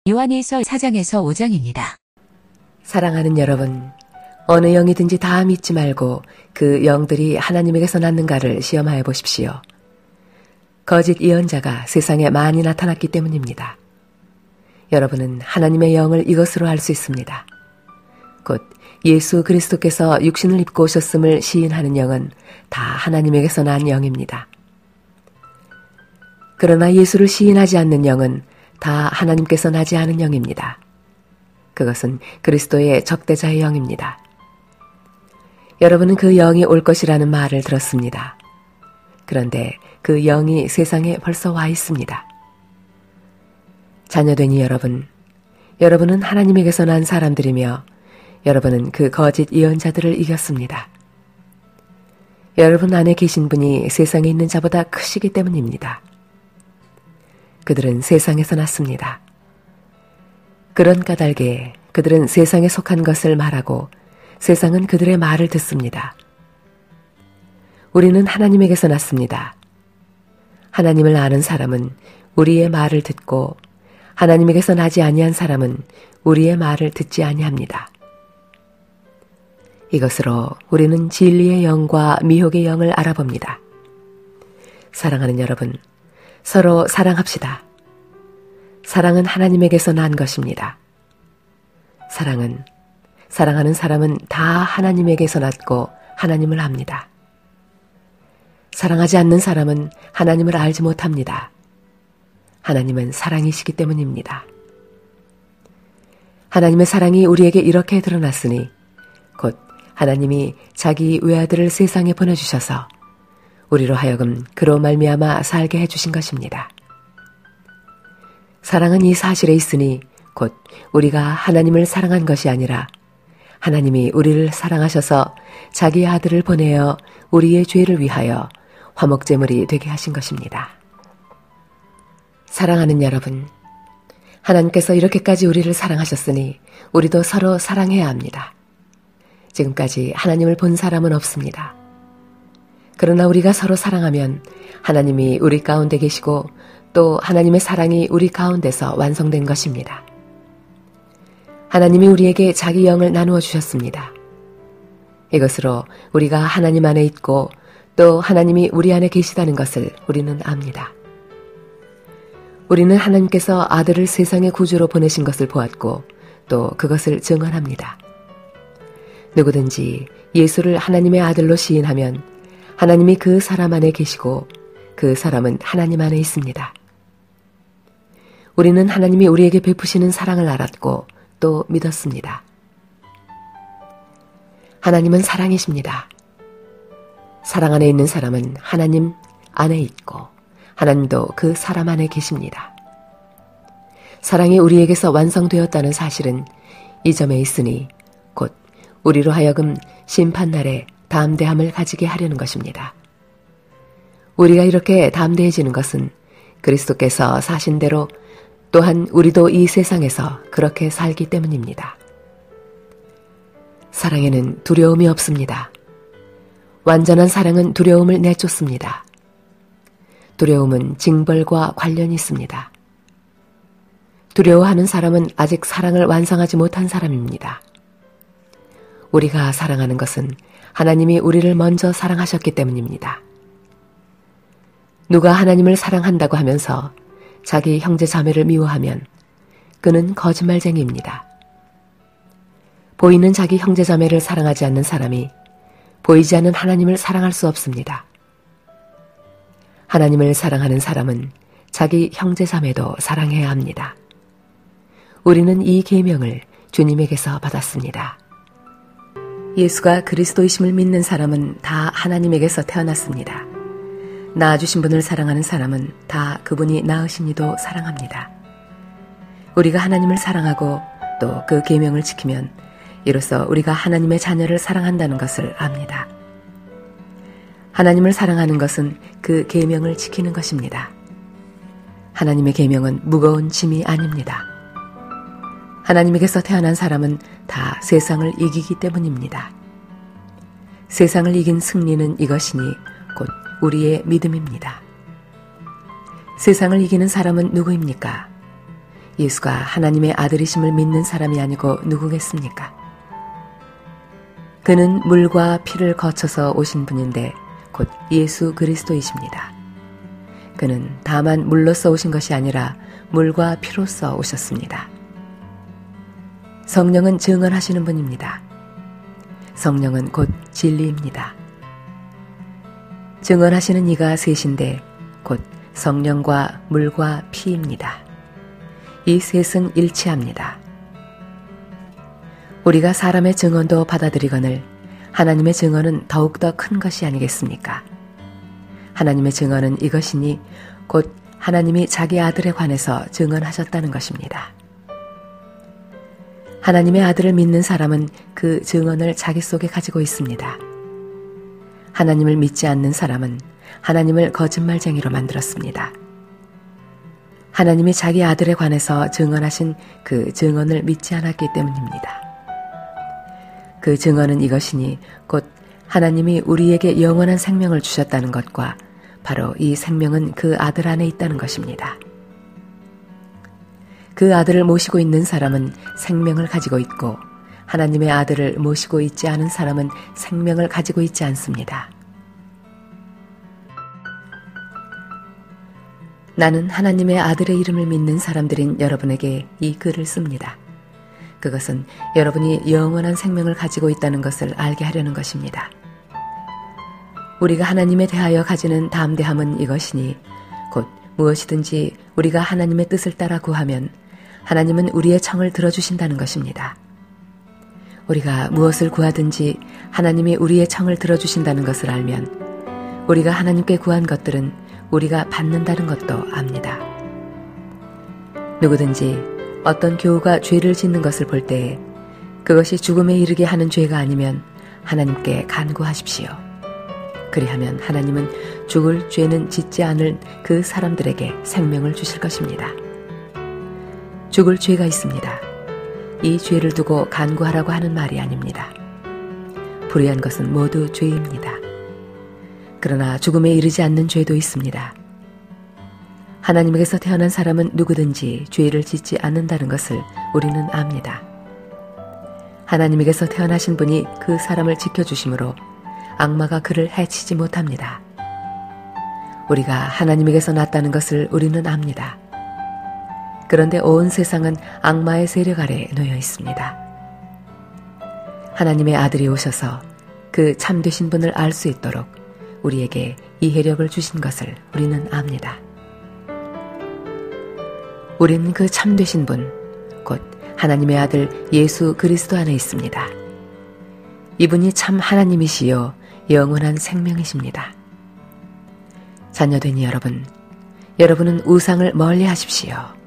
요한일서 4장에서 5장입니다. 사랑하는 여러분, 어느 영이든지 다 믿지 말고 그 영들이 하나님에게서 났는가를 시험하여 보십시오. 거짓 예언자가 세상에 많이 나타났기 때문입니다. 여러분은 하나님의 영을 이것으로 알 수 있습니다. 곧 예수 그리스도께서 육신을 입고 오셨음을 시인하는 영은 다 하나님에게서 난 영입니다. 그러나 예수를 시인하지 않는 영은 다 하나님께서 나지 않은 영입니다. 그것은 그리스도의 적대자의 영입니다. 여러분은 그 영이 올 것이라는 말을 들었습니다. 그런데 그 영이 세상에 벌써 와 있습니다. 자녀되니 여러분은 하나님에게서 난 사람들이며 여러분은 그 거짓 예언자들을 이겼습니다. 여러분 안에 계신 분이 세상에 있는 자보다 크시기 때문입니다. 그들은 세상에서 났습니다. 그런 까닭에 그들은 세상에 속한 것을 말하고 세상은 그들의 말을 듣습니다. 우리는 하나님에게서 났습니다. 하나님을 아는 사람은 우리의 말을 듣고 하나님에게서 나지 아니한 사람은 우리의 말을 듣지 아니합니다. 이것으로 우리는 진리의 영과 미혹의 영을 알아봅니다. 사랑하는 여러분, 서로 사랑합시다. 사랑은 하나님에게서 난 것입니다. 사랑하는 사람은 다 하나님에게서 났고 하나님을 압니다. 사랑하지 않는 사람은 하나님을 알지 못합니다. 하나님은 사랑이시기 때문입니다. 하나님의 사랑이 우리에게 이렇게 드러났으니 곧 하나님이 자기 외아들을 세상에 보내주셔서 우리로 하여금 그로 말미암아 살게 해주신 것입니다. 사랑은 이 사실에 있으니 곧 우리가 하나님을 사랑한 것이 아니라 하나님이 우리를 사랑하셔서 자기 아들을 보내어 우리의 죄를 위하여 화목제물이 되게 하신 것입니다. 사랑하는 여러분, 하나님께서 이렇게까지 우리를 사랑하셨으니 우리도 서로 사랑해야 합니다. 지금까지 하나님을 본 사람은 없습니다. 그러나 우리가 서로 사랑하면 하나님이 우리 가운데 계시고 또 하나님의 사랑이 우리 가운데서 완성된 것입니다. 하나님이 우리에게 자기 영을 나누어 주셨습니다. 이것으로 우리가 하나님 안에 있고 또 하나님이 우리 안에 계시다는 것을 우리는 압니다. 우리는 하나님께서 아들을 세상의 구주로 보내신 것을 보았고 또 그것을 증언합니다. 누구든지 예수를 하나님의 아들로 시인하면 하나님이 그 사람 안에 계시고 그 사람은 하나님 안에 있습니다. 우리는 하나님이 우리에게 베푸시는 사랑을 알았고 또 믿었습니다. 하나님은 사랑이십니다. 사랑 안에 있는 사람은 하나님 안에 있고 하나님도 그 사람 안에 계십니다. 사랑이 우리에게서 완성되었다는 사실은 이 점에 있으니 곧 우리로 하여금 심판날에 담대함을 가지게 하려는 것입니다. 우리가 이렇게 담대해지는 것은 그리스도께서 사신 대로 또한 우리도 이 세상에서 그렇게 살기 때문입니다. 사랑에는 두려움이 없습니다. 완전한 사랑은 두려움을 내쫓습니다. 두려움은 징벌과 관련이 있습니다. 두려워하는 사람은 아직 사랑을 완성하지 못한 사람입니다. 우리가 사랑하는 것은 하나님이 우리를 먼저 사랑하셨기 때문입니다. 누가 하나님을 사랑한다고 하면서 자기 형제 자매를 미워하면 그는 거짓말쟁이입니다. 보이는 자기 형제 자매를 사랑하지 않는 사람이 보이지 않는 하나님을 사랑할 수 없습니다. 하나님을 사랑하는 사람은 자기 형제 자매도 사랑해야 합니다. 우리는 이 계명을 주님에게서 받았습니다. 예수가 그리스도이심을 믿는 사람은 다 하나님에게서 태어났습니다. 낳아주신 분을 사랑하는 사람은 다 그분이 낳으신 이도 사랑합니다. 우리가 하나님을 사랑하고 또 그 계명을 지키면 이로써 우리가 하나님의 자녀를 사랑한다는 것을 압니다. 하나님을 사랑하는 것은 그 계명을 지키는 것입니다. 하나님의 계명은 무거운 짐이 아닙니다. 하나님에게서 태어난 사람은 다 세상을 이기기 때문입니다. 세상을 이긴 승리는 이것이니 곧 우리의 믿음입니다. 세상을 이기는 사람은 누구입니까? 예수가 하나님의 아들이심을 믿는 사람이 아니고 누구겠습니까? 그는 물과 피를 거쳐서 오신 분인데 곧 예수 그리스도이십니다. 그는 다만 물로써 오신 것이 아니라 물과 피로써 오셨습니다. 성령은 증언하시는 분입니다. 성령은 곧 진리입니다. 증언하시는 이가 셋인데 곧 성령과 물과 피입니다. 이 셋은 일치합니다. 우리가 사람의 증언도 받아들이거늘 하나님의 증언은 더욱더 큰 것이 아니겠습니까? 하나님의 증언은 이것이니 곧 하나님이 자기 아들에 관해서 증언하셨다는 것입니다. 하나님의 아들을 믿는 사람은 그 증언을 자기 속에 가지고 있습니다. 하나님을 믿지 않는 사람은 하나님을 거짓말쟁이로 만들었습니다. 하나님이 자기 아들에 관해서 증언하신 그 증언을 믿지 않았기 때문입니다. 그 증언은 이것이니 곧 하나님이 우리에게 영원한 생명을 주셨다는 것과 바로 이 생명은 그 아들 안에 있다는 것입니다. 그 아들을 모시고 있는 사람은 생명을 가지고 있고 하나님의 아들을 모시고 있지 않은 사람은 생명을 가지고 있지 않습니다. 나는 하나님의 아들의 이름을 믿는 사람들인 여러분에게 이 글을 씁니다. 그것은 여러분이 영원한 생명을 가지고 있다는 것을 알게 하려는 것입니다. 우리가 하나님에 대하여 가지는 담대함은 이것이니 곧 무엇이든지 우리가 하나님의 뜻을 따라 구하면 하나님은 우리의 청을 들어주신다는 것입니다. 우리가 무엇을 구하든지 하나님이 우리의 청을 들어주신다는 것을 알면 우리가 하나님께 구한 것들은 우리가 받는다는 것도 압니다. 누구든지 어떤 교우가 죄를 짓는 것을 볼 때에 그것이 죽음에 이르게 하는 죄가 아니면 하나님께 간구하십시오. 그리하면 하나님은 죽을 죄는 짓지 않을 그 사람들에게 생명을 주실 것입니다. 죽을 죄가 있습니다. 이 죄를 두고 간구하라고 하는 말이 아닙니다. 불의한 것은 모두 죄입니다. 그러나 죽음에 이르지 않는 죄도 있습니다. 하나님에게서 태어난 사람은 누구든지 죄를 짓지 않는다는 것을 우리는 압니다. 하나님에게서 태어나신 분이 그 사람을 지켜주심으로 악마가 그를 해치지 못합니다. 우리가 하나님에게서 났다는 것을 우리는 압니다. 그런데 온 세상은 악마의 세력 아래 놓여 있습니다. 하나님의 아들이 오셔서 그 참되신 분을 알 수 있도록 우리에게 이해력을 주신 것을 우리는 압니다. 우리는 그 참되신 분, 곧 하나님의 아들 예수 그리스도 안에 있습니다. 이분이 참 하나님이시요 영원한 생명이십니다. 자녀된 여러분, 여러분은 우상을 멀리 하십시오.